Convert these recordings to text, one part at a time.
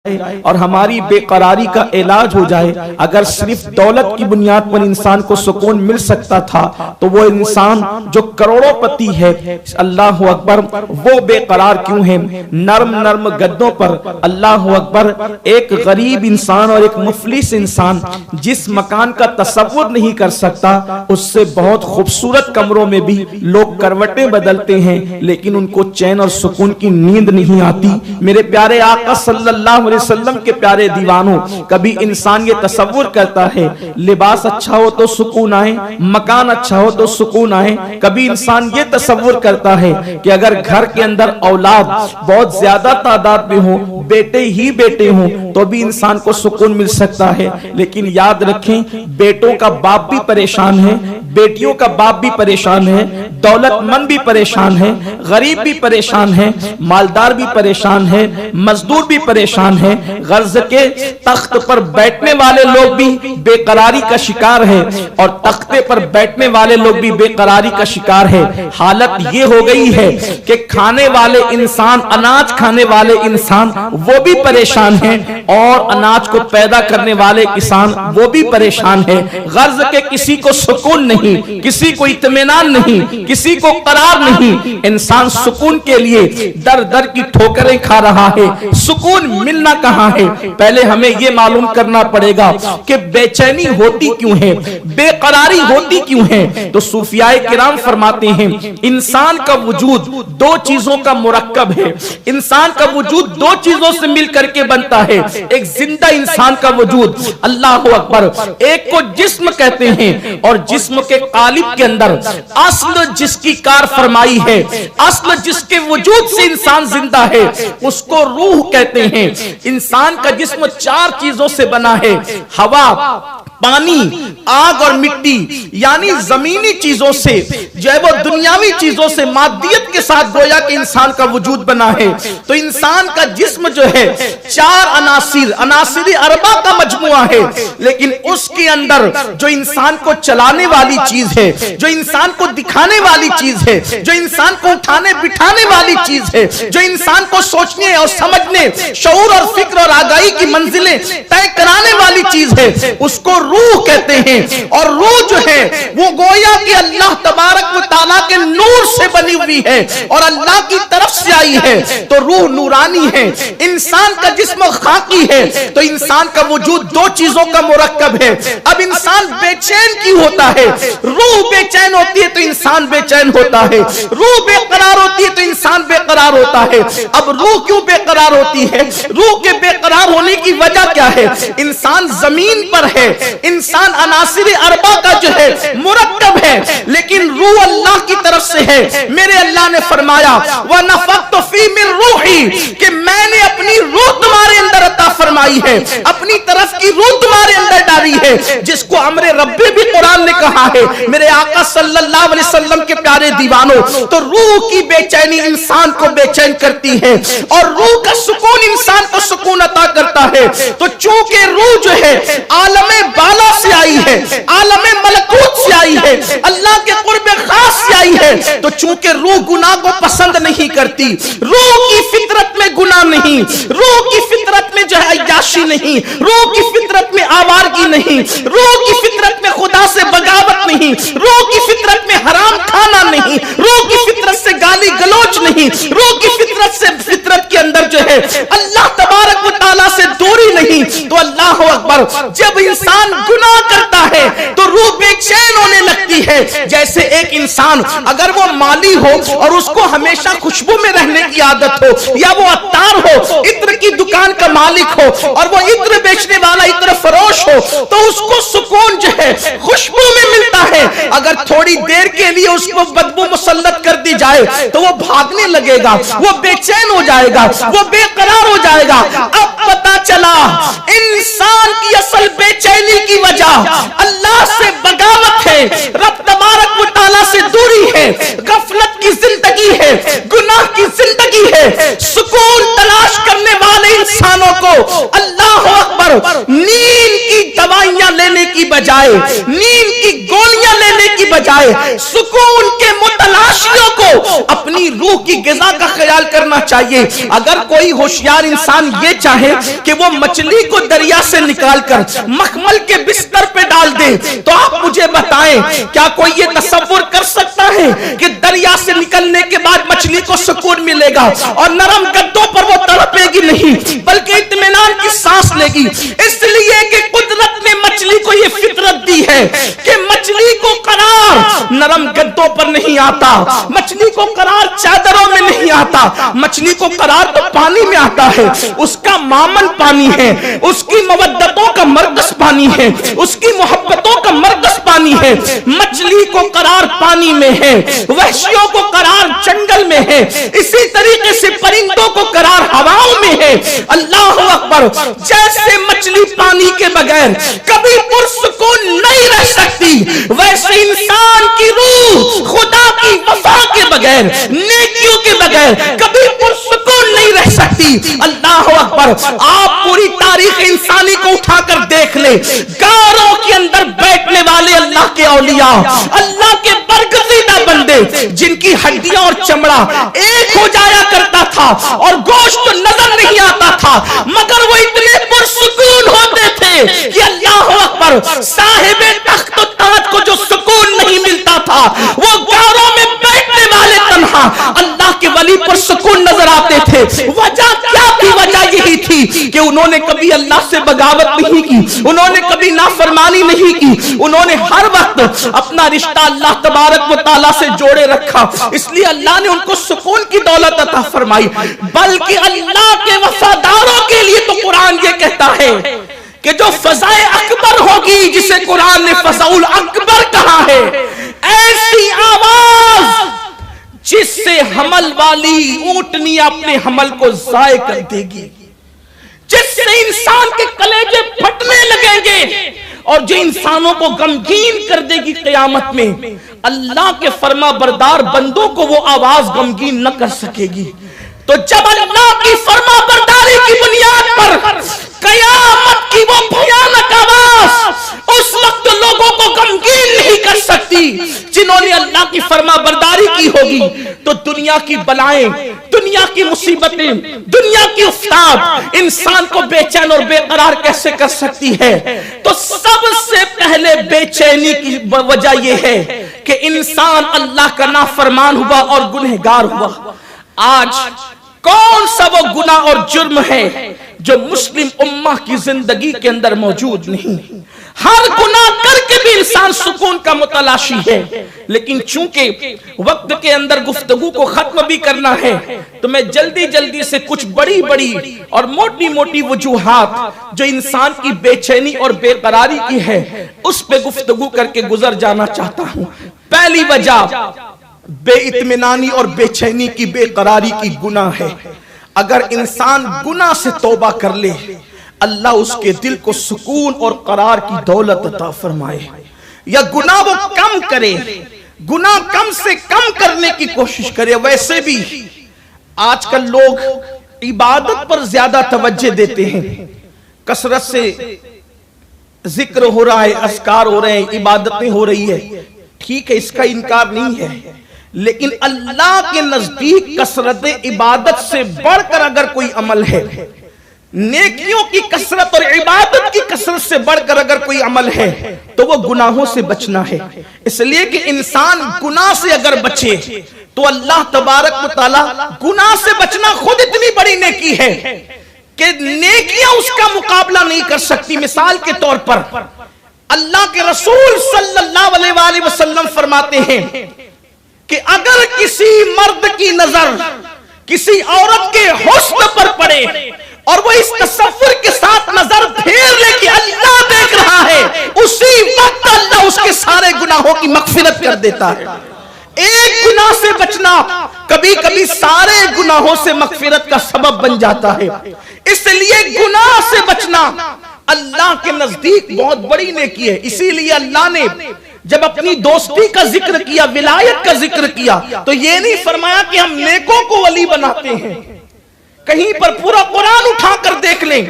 اور ہماری بے قراری کا علاج ہو جائے۔ اگر صرف دولت کی بنیاد پر انسان کو سکون مل سکتا تھا تو وہ انسان جو کروڑوں پتی ہے، اللہ اکبر، وہ بے قرار کیوں ہے؟ نرم نرم گدوں پر، اللہ اکبر، ایک غریب انسان اور ایک مفلس انسان جس مکان کا تصور نہیں کر سکتا، اس سے بہت خوبصورت کمروں میں بھی لوگ کروٹیں بدلتے ہیں، لیکن ان کو چین اور سکون کی نیند نہیں آتی۔ میرے پیارے آقا صلی اللہ علیہ وسلم کے پیارے دیوانوں، کبھی انسان یہ تصور کرتا ہے لباس اچھا ہو تو سکون آئے، مکان اچھا ہو تو سکون آئے۔ کبھی انسان یہ تصور کرتا ہے کہ اگر گھر کے اندر اولاد بہت زیادہ تعداد میں ہوں، بیٹے ہی بیٹے ہوں، تو بھی انسان کو سکون مل سکتا ہے۔ لیکن یاد رکھیں، بیٹوں کا باپ بھی پریشان ہے، بیٹیوں کا باپ بھی پریشان ہے، دولت مند بھی پریشان ہے، غریب بھی پریشان ہے، مالدار بھی پریشان ہے، مزدور بھی پریشان ہے، غرض کے تخت پر بیٹھنے والے لوگ بھی بے قراری کا شکار ہے، اور تختے پر بیٹھنے والے لوگ بھی بے قراری کا شکار ہے۔ حالت یہ ہو گئی ہے کہ کھانے والے انسان، اناج کھانے والے انسان وہ بھی پریشان ہیں، اور اناج کو پیدا کرنے والے کسان وہ بھی پریشان ہیں۔ غرض کے کسی کو سکون نہیں، کسی کو اطمینان نہیں، کسی کو قرار نہیں۔ انسان سکون کے لیے در در کی ٹھوکریں کھا رہا ہے۔ سکون ملنا کہاں ہے؟ پہلے ہمیں یہ معلوم کرنا پڑے گا کہ بے چینی ہوتی کیوں ہے، بے قراری ہوتی کیوں ہے۔ تو صوفیاء کرام فرماتے ہیں انسان کا وجود دو چیزوں کا مرکب ہے، انسان کا وجود دو چیزوں سے مل کر کے بنتا ہے۔ ایک زندہ انسان کا وجود، اللہ اکبر، ایک کو جسم کہتے ہیں، اور جسم کے قالب کے اندر اصل جس کی کار فرمائی ہے، اصل جس کے وجود سے انسان زندہ ہے، اس کو روح کہتے ہیں۔ انسان کا جسم چار چیزوں سے بنا ہے، ہوا، پانی، آگ اور مٹی، یعنی زمینی چیزوں سے، جو ہے وہ دنیاوی چیزوں سے، مادیت کے ساتھ گویا کہ انسان کا وجود بنا ہے۔ تو انسان کا جسم جو ہے چار عناصر اربع کا مجموعہ ہے، لیکن اس کے اندر جو انسان کو چلانے والی چیز ہے، جو انسان کو دکھانے والی چیز ہے، جو انسان کو اٹھانے بٹھانے والی چیز ہے، جو انسان کو سوچنے اور سمجھنے، شعور اور فکر اور آگاہی کی منزلیں طے کرانے والی چیز ہے، اس کو روح کہتے ہیں۔ اور روح جو ہے وہ گویا کہ اللہ تبارک و تعالیٰ کے نور سے بنی ہوئی ہے اور اللہ کی طرف سے آئی ہے، تو روح نورانی ہے۔ انسان کا جسم خاکی ہے، تو انسان کا وجود دو چیزوں کا مرکب ہے۔ اب انسان بے چین کیوں ہوتا ہے؟ روح بے چین ہوتی ہے تو انسان بے چین ہوتا ہے، روح بے قرار ہوتی ہے تو انسان بے قرار ہوتا ہے۔ اب روح کیوں بے قرار ہوتی ہے؟ روح کے بے قرار ہونے کی وجہ کیا ہے؟ انسان زمین پر ہے، انسان عناصر اربع کا جو ہے مرکب ہے، لیکن روح اللہ کی طرف سے ہے۔ میرے اللہ نے فرمایا وَنَفَخْتُ فِيهِ مِن رُوحِي، کہ میں نے اپنی روح تمہارے اندر عطا فرمائی ہے، اپنی طرف کی روح تمہارے اندر ڈالی ہے، جس کو امر ربی بھی قرآن نے کہا ہے۔ میرے آقا صلی اللہ علیہ وسلم کے پیارے دیوانوں، تو روح کی بے چینی انسان کو بے چین کرتی ہے، اور روح کا سکون انسان کو سکون عطا کرتا ہے۔ تو چونکہ روح جو ہے عالم بالا سے آئی ہے، عالم ملکوت سے آئی ہے، اللہ کے قرب خاص سے آئی ہے، تو چونکہ روح گناہ کو پسند نہیں کرتی، روح کی فطرت میں گناہ نہیں، روح کی فطرت میں جو ہے عیاشی نہیں، روح کی فطرت میں آوارگی نہیں، روح کی فطرت میں خدا سے بغاوت نہیں، روح کی فطرت میں حرام کھانا نہیں، روح کی فطرت سے گالی گلوچ نہیں، روح کی فطرت کے اندر جو ہے اللہ تبارک و تعالیٰ سے دوری نہیں۔ تو اللہ اکبر، جب انسان گناہ کرتا ہے تو روح بے چین ہونے لگتی ہے۔ جیسے ایک انسان اگر وہ مالی ہو اور اس کو ہمیشہ خوشبو میں رہنے کی عادت ہو، یا وہ عطار ہو، عطر کی دکان کا مالک ہو، اور وہ عطر بیچنے والا عطر فروش ہو، تو اس کو سکون جو ہے خوشبو میں ملتا ہے۔ اگر تھوڑی دیر کے لیے اس کو بدبو مسلط کر دی جائے تو وہ بھاگنے لگے گا، وہ بے چین ہو جائے گا، وہ بے قرار ہو جائے گا۔ اب پتا چلا انسان کی اصل بے چینی کی وجہ اللہ سے بغاوت ہے، رب تبارک و تعالیٰ سے دوری ہے، غفلت کی زندگی ہے، گناہ کی زندگی ہے۔ سکون تلاش کرنے والے انسانوں کو اللہ اکبر نیند کی دوائیاں لینے کی بجائے, نیند کی گولیاں لینے کی بجائے سکون کے متلاشیوں کو اپنی روح کی غذا کا خیال کرنا چاہیے. اگر کوئی ہوشیار انسان یہ چاہے کہ وہ مچھلی کو دریا سے نکال کر مخمل کے بستر پہ ڈال دے, تو آپ مجھے بتائیں کیا کوئی یہ تصور کر سکتا ہے کہ دریا سے نکلنے کے بعد مچھلی کو سکون ملے گا اور نرم گدوں پر وہ تڑپے گی نہیں بلکہ اطمینان کی سانس لے گی؟ اس لیے کہ قدرت نے مچھلی کو یہ فطرت دی ہے کہ مچھلی کو قرار نرم گدوں پر نہیں آتا, مچھلی کو قرار چادروں میں نہیں آتا, مچھلی کو قرار تو پانی میں آتا ہے. اس کا مامن پانی ہے, اس کی مودتوں کا مرکز پانی ہے, اس کی محبتوں کا مرکز پانی ہے. مچھلی کو قرار پانی میں ہے, وحشیوں کو قرار جنگل میں ہے, اسی طریقے سے پرندوں کو قرار ہواؤں میں ہے. اللہ اکبر. جیسے مچھلی پانی کے بغیر کبھی پرسکون نہیں رہ سکتی, ویسے انسان کی روح خدا کی وفا کے بغیر, نیکیوں کے بغیر کبھی پرسکون نہیں رہ سکتی. اللہ اکبر. آپ پوری تاریخ انسانی کو اٹھا کر دیکھ لیں, غاروں کے اندر بیٹھنے والے اللہ کے اولیاء, اللہ کے برگزیدہ بندے جن کی ہڈیاں اور چمڑا ایک ہو جایا کرتا تھا اور گوشت نظر نہیں آتا تھا, مگر وہ اتنے پرسکون ہوتے تھے کہ اللہ اکبر. صاحب تخت و تاج کو جو سکون نہیں ملتا تھا وہ غاروں میں بیٹھنے والے تنہا اللہ کے ولی پر سکون نظر آتے تھے. وجہ کیا تھی؟ وجہ یہی تھی کہ انہوں نے کبھی اللہ سے بغاوت نہیں کی, انہوں نے کبھی نافرمانی نہیں کی, انہوں نے ہر وقت اپنا رشتہ اللہ تبارک و تعالیٰ سے جوڑے رکھا. اس لیے اللہ نے ان کو سکون کی دولت عطا فرمائی. بلکہ اللہ کے وفاداروں کے لیے تو قرآن یہ کہتا ہے کہ جو فضائے اکبر ہوگی, جسے قرآن نے فضاء الاکبر کہا ہے, ایسی آواز جس سے حمل والی اونٹنی اپنے حمل کو ضائع کر دے گی, جس سے انسان کے کلیجے پھٹنے لگیں گے اور جو انسانوں کو غمگین کر دے گی قیامت میں. اللہ کے فرما بردار بندوں کو وہ آواز غمگین نہ کر سکے گی. تو جب اللہ کی فرما برداری کی بنیاد پر قیامت کی وہ بھیانک آواز اس وقت لوگوں کو غمگین نہیں کر سکتی جنہوں نے اللہ کی فرما برداری کی ہوگی, تو دنیا کی بلائیں, دنیا کی مصیبتیں, دنیا کی افتاد انسان کو بے چین اور بے قرار کیسے کر سکتی ہے؟ تو سب سے پہلے بے چینی کی وجہ یہ ہے کہ انسان اللہ کا نافرمان ہوا اور گنہگار ہوا. آج کون سا وہ گناہ اور جرم ہے جو مسلم امہ کی زندگی کے اندر موجود نہیں؟ ہر گناہ کر کے بھی انسان سکون کا متلاشی ہے. لیکن چونکہ وقت کے اندر گفتگو کو ختم بھی کرنا ہے تو میں جلدی جلدی سے کچھ بڑی بڑی اور موٹی موٹی وجوہات جو انسان کی بے چینی اور بے قراری کی ہے اس پہ گفتگو کر کے گزر جانا چاہتا ہوں. پہلی وجہ بے اطمینانی اور بے چینی کی بے قراری کی گناہ ہے. اگر انسان گناہ سے توبہ کر لے اللہ اس کے دل کو سکون اور قرار کی دولت عطا فرمائے, یا گناہ وہ کم کرے, گناہ کم سے کم کرنے کی کوشش کرے. ویسے بھی آج کل لوگ عبادت پر زیادہ توجہ دیتے ہیں, کثرت سے ذکر ہو رہا ہے, اذکار ہو رہے ہیں, عبادتیں ہو رہی ہے, ٹھیک ہے, اس کا انکار نہیں ہے. لیکن اللہ کے نزدیک کثرت عبادت سے بڑھ کر اگر کوئی عمل ہے, نیکیوں کی کثرت اور عبادت کی کثرت سے بڑھ کر اگر کوئی عمل ہے تو وہ گناہوں سے بچنا ہے. اس لیے کہ انسان گناہ سے اگر بچے تو اللہ تبارک و تعالی گناہ سے بچنا خود اتنی بڑی نیکی ہے کہ نیکیاں اس کا مقابلہ نہیں کر سکتی. مثال کے طور پر اللہ کے رسول صلی اللہ علیہ وآلہ وسلم فرماتے ہیں کہ اگر کسی مرد کی نظر کسی عورت کے حسن پر پڑے اور وہ اس تصور کے ساتھ نظر پھیر لے کہ اللہ دیکھ رہا ہے, اسی وقت اللہ اس کے سارے گناہوں کی مغفرت کر دیتا ہے. ایک گناہ سے بچنا کبھی کبھی سارے گناہوں سے مغفرت کا سبب بن جاتا ہے. اس لیے گناہ سے بچنا اللہ کے نزدیک بہت بڑی نیکی ہے. اسی لیے اللہ نے جب اپنی دوستی کا ذکر کیا, ولایت کا ذکر کیا, تو یہ نہیں فرمایا کہ ہم نیکوں کو ولی بناتے ہیں. کہیں پر پورا قرآن اٹھا کر دیکھ لیں,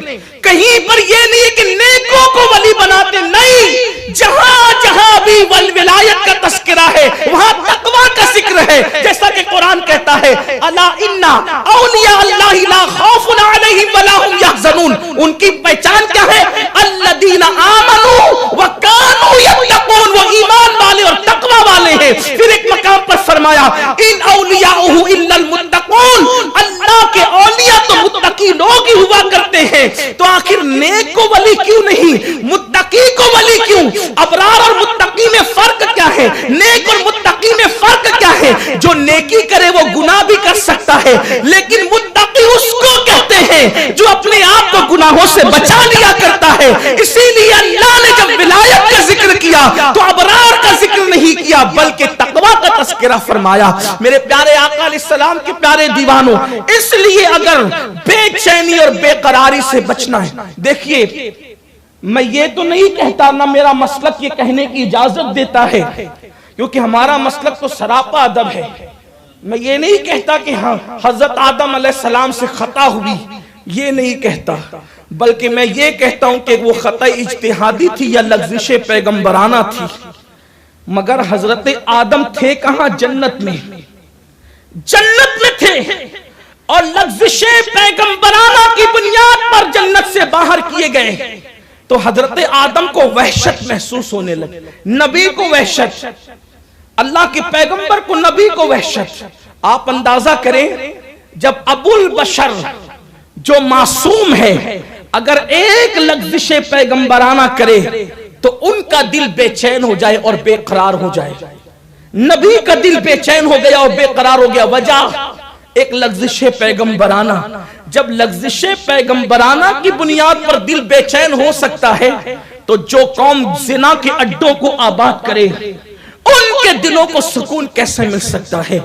کہیں پر یہ نہیں کہ نیکوں کو ولی بناتے، نہیں، جہاں جہاں بھی ولایت کا تذکرہ ہے وہاں تقوی کا ذکر ہے، جیسا کہ قرآن کہتا ہے الا ان اولیاء اللہ لا خوف علیہم ولا هم يحزنون، ان کی پہچان کیا ہے؟ الذین آمنوا وکانوا یتقون، وہ ایمان والے اور تقوی والے ہیں۔ پھر ایک مقام پر فرمایا ان اولیاءہ الا المتقون، اللہ کے اولیاء تو متقی لوگ ہی ہوا کرتے ہیں، تو آخر نیک کو ولی کیوں نہیں، متقی کو ولی کیوں؟ ابرار اور متقی میں فرق کیا ہے؟ نیک اور متقی میں فرق کیا ہے؟ جو نیکی کرے وہ گناہ بھی کر سکتا ہے، لیکن متقی اس کو کہتے ہیں جو اپنے آپ کو گناہوں سے بچا لیا کرتا ہے۔ اسی لیے اللہ نے جب ولایت کا ذکر کیا تو ابرار کا ذکر نہیں کیا بلکہ تقوی کا تذکرہ فرمایا۔ میرے پیارے آقا علیہ السلام کے پیارے دیوانوں، اس لیے اگر بے چینی اور بے قراری سے بچنا ہے، دیکھیے میں یہ تو نہیں کہتا، نہ میرا مسلک یہ کہنے کی اجازت دیتا ہے، کیونکہ ہمارا مسلک تو سراپا ادب ہے۔ میں یہ نہیں کہتا کہ ہاں حضرت آدم علیہ السلام سے خطا ہوئی، یہ نہیں کہتا، بلکہ میں یہ کہتا ہوں کہ وہ خطا اجتہادی تھی یا لغزش پیغمبرانہ تھی۔ مگر حضرت آدم تھے کہاں؟ جنت میں، جنت میں تھے، اور لغزش پیغمبرانہ کی بنیاد پر جنت سے باہر کیے گئے، تو حضرت آدم کو وحشت محسوس ہونے لگی، نبی کو وحشت، اللہ کے پیغمبر کو، نبی کو وحشت۔ آپ اندازہ کریں جب ابو البشر جو معصوم ہے اگر ایک لغزش پیغمبرانہ کرے تو ان کا دل بے چین ہو جائے اور بے قرار ہو جائے، نبی کا دل بے چین ہو گیا اور بے قرار ہو گیا، وجہ ایک لغزش پیغمبرانہ۔ جب لغزش پیغمبرانہ کی بنیاد پر دل بے چین ہو سکتا ہے تو جو قوم زنا کے اڈوں کو آباد کرے ان کے دلوں کو سکون کیسے مل سکتا ہے؟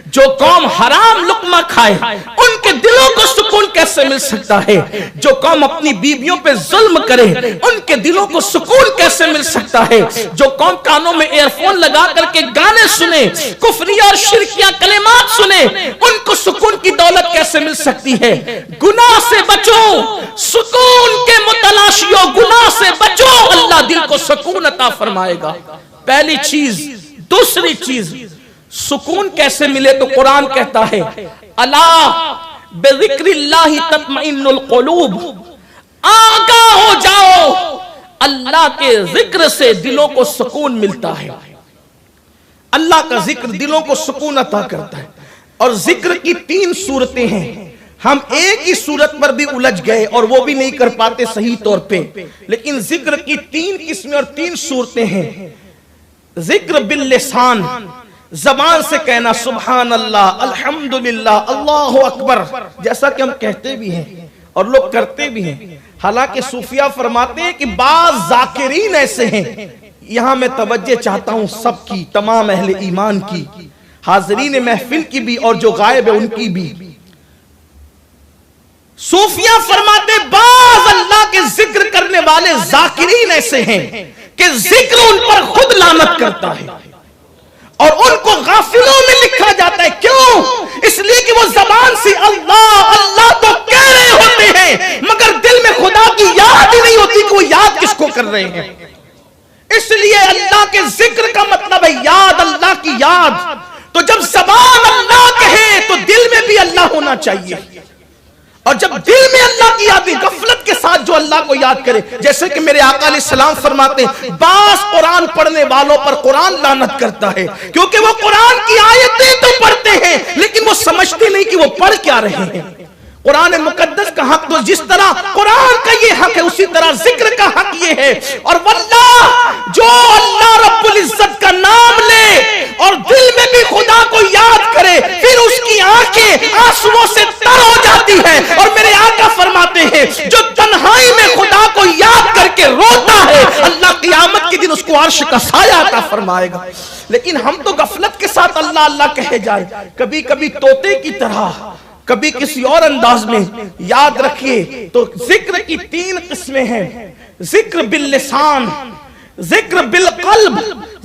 جو قوم حرام لقمہ کھائے ان کے دلوں کو سکون کیسے مل سکتا ہے؟ جو قوم اپنی بیویوں پہ ظلم کرے ان کے دلوں کو سکون کیسے مل سکتا ہے؟ جو قوم کانوں میں ایئر فون لگا کر کے گانے سنے، کفریہ اور شرکیہ کلمات سنے، ان کو سکون کی دولت کیسے مل سکتی ہے؟ گناہ سے بچو، سکون کے متلاشیوں، گناہ سے بچو، اللہ دل کو سکون عطا فرمائے گا۔ پہلی چیز۔ دوسری چیز، سکون کیسے ملے؟ تو قرآن کہتا ہے الا بذکر اللہ تطمئن القلوب، آگاہ ہو جاؤ، اللہ کے ذکر سے دلوں کو سکون ملتا ہے۔ اللہ کا ذکر دلوں کو سکون عطا کرتا ہے، اور ذکر کی 3 صورتیں ہیں۔ ہم ایک ہی صورت پر بھی الجھ گئے اور وہ بھی نہیں کر پاتے صحیح طور پہ، لیکن ذکر کی 3 قسمیں اور 3 صورتیں ہیں۔ ذکر باللسان، زبان سے کہنا سبحان اللہ، الحمدللہ، اللہ اکبر، جیسا کہ ہم کہتے بھی ہیں اور لوگ کرتے بھی ہیں۔ حالانکہ صوفیہ فرماتے ہیں کہ بعض ذاکرین ایسے ہیں، یہاں میں توجہ چاہتا ہوں سب کی، تمام اہل ایمان کی، حاضرین محفل کی بھی اور جو غائب ہے ان کی بھی۔ صوفیہ فرماتے بعض اللہ کے ذکر کرنے والے ذاکرین ایسے ہیں کہ ذکر ان پر خود لعنت کرتا ہے اور ان کو غافلوں میں لکھا جاتا ہے۔ کیوں؟ اس لیے کہ وہ زبان سے اللہ اللہ تو کہہ رہے ہوتے ہیں مگر دل میں خدا کی یاد ہی نہیں ہوتی کہ وہ یاد کس کو کر رہے ہیں۔ اس لیے اللہ کے ذکر کا مطلب ہے یاد، اللہ کی یاد۔ تو جب زبان اللہ کہے تو دل میں بھی اللہ ہونا چاہیے، اور جب دل میں اللہ کی یاد، غفلت کے ساتھ جو اللہ کو یاد کرے، جیسے کہ میرے آقا علیہ السلام فرماتے ہیں بعض قرآن پڑھنے والوں پر قرآن لعنت کرتا ہے، کیونکہ وہ قرآن کی آیتیں تو پڑھتے ہیں لیکن وہ سمجھتے نہیں کہ وہ پڑھ کیا رہے ہیں۔ قرآن مقدس کا حق تو جس طرح قرآن کا یہ حق ہے اسی طرح ذکر کا حق یہ ہے۔ اور واللہ جو اللہ رب العزت کا نام لے اور دل میں بھی خدا کو یاد کرے پھر اس کی آنکھیں آنسوؤں سے تر ہو جاتی ہیں، اور میرے آقا فرماتے ہیں جو تنہائی میں خدا کو یاد کر کے روتا ہے اللہ قیامت کے دن اس کو عرش کا سایہ عطا فرمائے گا۔ لیکن ہم تو غفلت کے ساتھ اللہ اللہ کہے جائے، کبھی کبھی طوطے کی طرح، کبھی کسی اور انداز میں۔ یاد رکھیے تو ذکر کی 3 قسمیں ہیں، ذکر باللسان، ذکر بالقلب،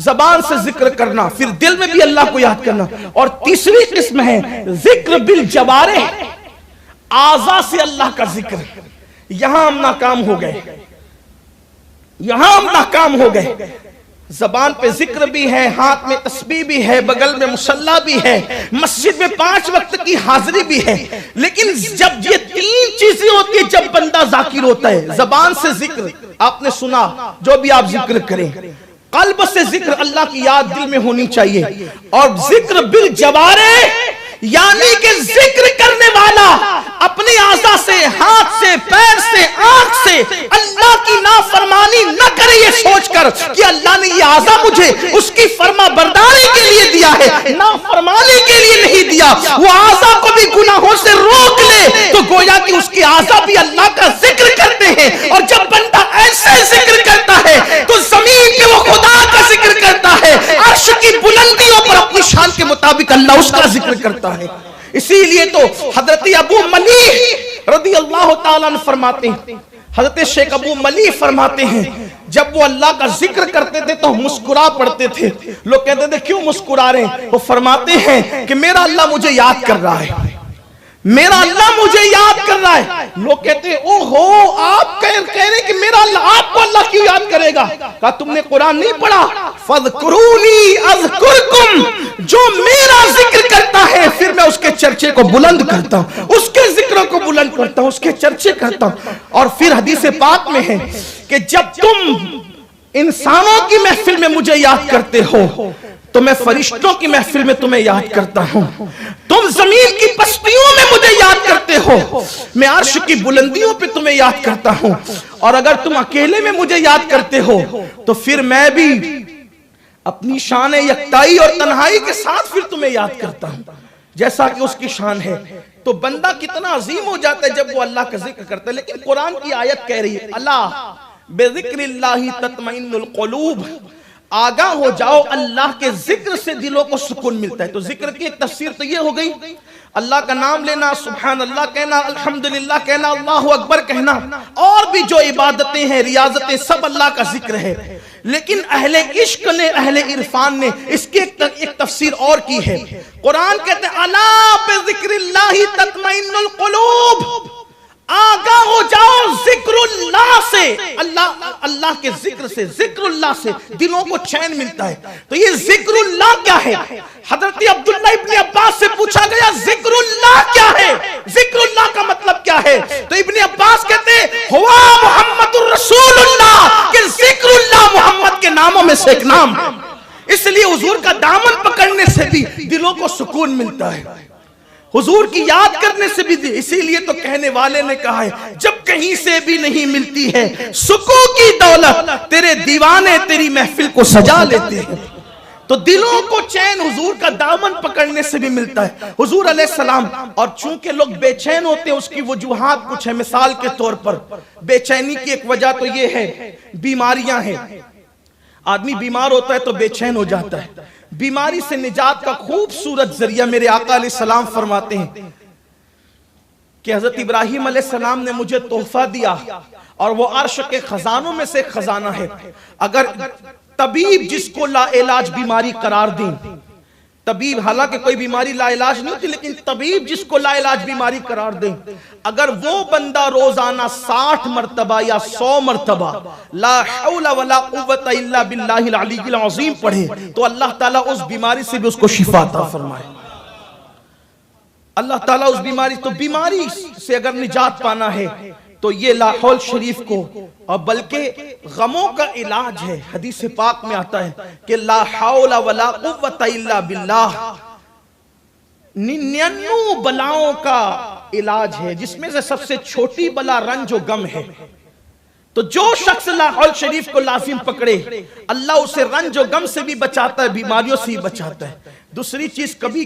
زبان سے ذکر کرنا، پھر دل میں بھی اللہ کو یاد کرنا، اور تیسری قسم ہے ذکر بالجوارح، اعضاء سے اللہ کا ذکر، یہاں ہم ناکام ہو گئے، یہاں ہم ناکام ہو گئے۔ زبان پہ ذکر بھی ہے، ہاتھ میں تسبیح بھی ہے، بغل میں مصلی بھی ہے، مسجد میں 5 وقت کی حاضری بھی ہے، لیکن جب یہ 3 چیزیں ہوتی ہیں جب بندہ ذاکر ہوتا ہے، زبان سے ذکر، آپ نے سنا جو بھی آپ ذکر کریں، قلب سے ذکر، اللہ کی یاد دل میں ہونی چاہیے، اور ذکر بالجوارح، یعنی کہ ذکر کرنے والا اپنی اعضاء سے، ہاتھ سے، پیر سے، آنکھ سے اللہ کی نافرمانی نہ کرے یہ سوچ کر کہ اللہ نے یہ اعضاء مجھے اس کی فرما برداری کے لیے دیا ہے، نافرمانی کے لیے نہیں دیا۔ وہ اعضاء کو بھی گناہوں سے روک لے تو گویا کہ اس کی اعضاء بھی اللہ کا ذکر کرتے ہیں، اور جب بندہ ایسے ذکر کرتا ہے تو زمین پہ وہ خدا کا ذکر کرتا ہے، عرش کی بلندیوں پر اپنی شان کے مطابق اللہ اس کا ذکر کرتا ہے۔ اسی لیے تو حضرت ابو ملیح رضی اللہ تعالیٰ عنہ فرماتے ہیں، حضرت شیخ ابو ملیح فرماتے ہیں جب وہ اللہ کا ذکر کرتے تھے تو مسکرا پڑتے تھے۔ لوگ کہتے تھے کیوں مسکرا رہے ہیں؟ وہ فرماتے ہیں کہ میرا اللہ مجھے یاد کر رہا ہے، میرا اللہ مجھے یاد کر رہا ہے۔ لوگ کہتے ہیں او ہو آپ کہہ رہے ہیں کہ میرا اللہ، آپ کو اللہ کیوں یاد کرے گا؟ کہا تم نے قرآن نہیں پڑھا؟ فَاذْكُرُونِي أَذْكُرْكُمْ، جو میرا ذکر کرتا ہے پھر میں اس کے چرچے کو بلند کرتا ہوں، اس کے ذکروں کو بلند کرتا ہوں، اس کے چرچے کرتا ہوں۔ اور پھر حدیث پاک میں ہے کہ جب تم انسانوں کی محفل میں مجھے یاد کرتے ہو تو میں فرشتوں کی محفل میں تمہیں یاد کرتا ہوں، تم زمین کی پستیوں میں مجھے یاد کرتے ہو، میں عرش کی بلندیوں پہ تمہیں یاد کرتا ہوں، اور اگر تم اکیلے میں مجھے یاد کرتے ہو تو پھر میں بھی اپنی شان یکتائی اور تنہائی کے ساتھ پھر تمہیں یاد کرتا ہوں جیسا کہ اس کی شان ہے۔ تو بندہ کتنا عظیم ہو جاتا ہے جب وہ اللہ کا ذکر کرتا ہے۔ لیکن قرآن کی آیت کہہ رہی ہے اللہ بذکر اللہ تطمئن القلوب، آگاہ ہو جاؤ اللہ کے ذکر سے دلوں کو سکون ملتا ہے۔ تو ذکر کی ایک تفسیر تو یہ ہو گئی، اللہ کا نام لینا، سبحان اللہ کہنا، الحمدللہ کہنا، اللہ اکبر کہنا، اور بھی جو عبادتیں ہیں، ریاضتیں، سب اللہ کا ذکر ہے۔ لیکن اہل عشق نے، اہل عرفان نے اس کی ایک تفسیر اور کی ہے۔ قرآن کہتے ہیں الا بذکر اللہ تطمئن القلوب، آگاہ ہو جاؤ ذکر اللہ سے، اللہ کے ذکر سے، ذکر اللہ سے دلوں کو چین ملتا ہے۔ تو یہ ذکر اللہ کیا ہے؟ حضرت عبداللہ ابن عباس سے پوچھا گیا ذکر اللہ کیا ہے، ذکر اللہ کا مطلب کیا ہے؟ تو ابن عباس کہتے ہیں ہوا محمد الرسول اللہ، کہ ذکر اللہ محمد کے ناموں میں سے ایک نام ہے، اس لیے حضور کا دامن پکڑنے سے بھی دلوں کو سکون ملتا ہے، حضور کی یاد کرنے سے بھی۔ اسی لیے تو کہنے والے نے کہا ہے جب کہیں سے بھی نہیں ملتی ہے سکون کی دولت، تیرے دیوانے تیری محفل کو سجا لیتے ہیں۔ تو دلوں کو چین حضور کا دامن پکڑنے سے بھی ملتا ہے۔ حضور علیہ السلام، اور چونکہ لوگ بے چین ہوتے ہیں اس کی وجوہات کچھ ہے، مثال کے طور پر بے چینی کی ایک وجہ تو یہ ہے بیماریاں ہیں، آدمی بیمار ہوتا ہے تو بے چین ہو جاتا ہے۔ بیماری سے نجات کا خوبصورت ذریعہ میرے آقا علیہ السلام فرماتے ہیں کہ حضرت ابراہیم علیہ السلام نے مجھے تحفہ دیا اور وہ عرش کے خزانوں میں سے خزانہ ہے۔ اگر طبیب جس کو لا علاج بیماری قرار دیں، طبیب حالانکہ کوئی بیماری لا علاج نہیں ہوتی، لیکن طبیب جس کو لا علاج بیماری قرار دیں، اگر وہ بندہ روزانہ 60 مرتبہ یا 100 مرتبہ لا حول ولا قوت الا باللہ العلی العظیم پڑھے تو اللہ تعالیٰ اس بیماری سے بھی اس کو شفا عطا فرمائے۔ اللہ تعالیٰ اس بیماری، تو بیماری سے اگر نجات پانا ہے تو یہ لا حول شریف کو، اور بلکہ غموں کا علاج ہے۔ حدیث پاک میں آتا ہے کہ لا حول ولا قوت الا باللہ 99 بلاؤں کا علاج ہے، جس میں سے سب سے چھوٹی بلا رنج و غم ہے۔ تو جو شخص لا حول شریف کو لازم پکڑے اللہ اسے رنج و غم سے بھی بچاتا ہے، بیماریوں سے بھی بچاتا ہے۔ دوسری چیز کبھی